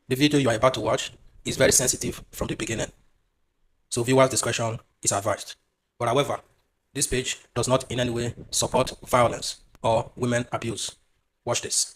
The video you are about to watch is very sensitive from the beginning, so viewers' discretion is advised. But however, this page does not in any way support violence or women abuse. Watch this.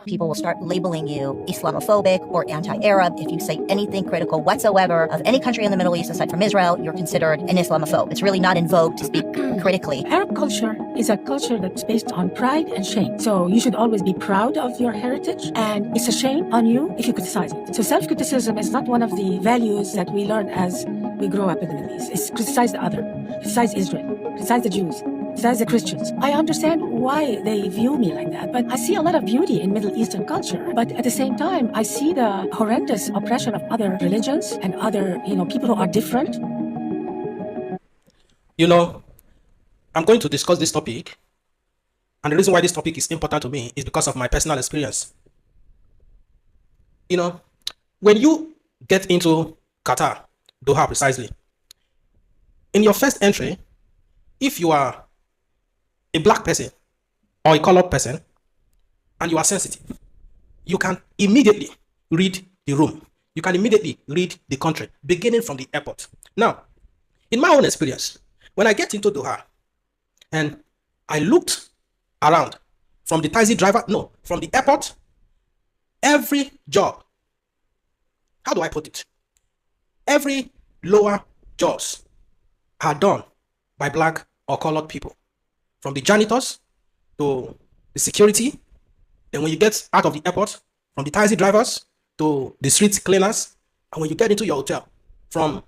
People will start labeling you Islamophobic or anti-Arab. If you say anything critical whatsoever of any country in the Middle East aside from Israel, you're considered an Islamophobe. It's really not in vogue to speak critically. Arab culture is a culture that's based on pride and shame. So you should always be proud of your heritage, and it's a shame on you if you criticize it. So self-criticism is not one of the values that we learn as we grow up in the Middle East. It's criticize the other, criticize Israel, criticize the Jews, criticize the Christians. I understand why they view me like that, but I see a lot of beauty in Middle Eastern culture. But at the same time, I see the horrendous oppression of other religions and other, people who are different. I'm going to discuss this topic, and the reason why this topic is important to me is because of my personal experience. When you get into Qatar, Doha precisely, in your first entry, if you are a black person or a colored person and you are sensitive, you can immediately read the room. You can immediately read the country, beginning from the airport. Now, in my own experience, when I get into Doha and I looked around from the airport, every job, how do I put it? Every lower jobs are done by black or colored people. From the janitors to the security, then when you get out of the airport, from the taxi drivers to the street cleaners, and when you get into your hotel, from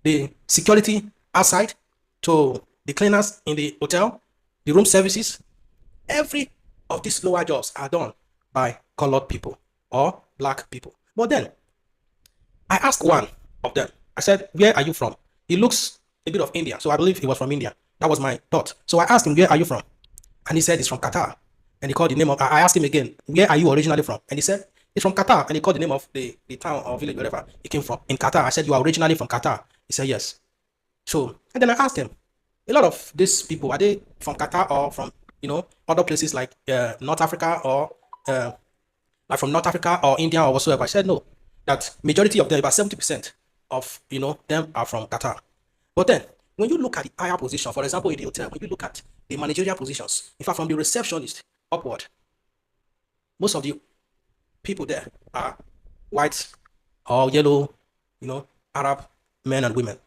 the security outside to the cleaners in the hotel, the room services, every of these lower jobs are done by colored people or black people. But then, I asked one of them, I said, where are you from? He looks a bit of India, so I believe he was from India. That was my thought. So I asked him, where are you from? And he said, he's from Qatar. And he called the name of, I asked him again, where are you originally from? And he said, he's from Qatar. And he called the name of the town or village, wherever he came from, in Qatar. I said, you are originally from Qatar? He said, yes. So, and then I asked him, a lot of these people, are they from Qatar or from, other places like North Africa or like from North Africa or India or whatsoever? I said, no, that majority of them, about 70% of, them are from Qatar. But then, when you look at the higher position, for example, in the hotel, when you look at the managerial positions, in fact, from the receptionist upward, most of the people there are white or yellow, Arab men and women.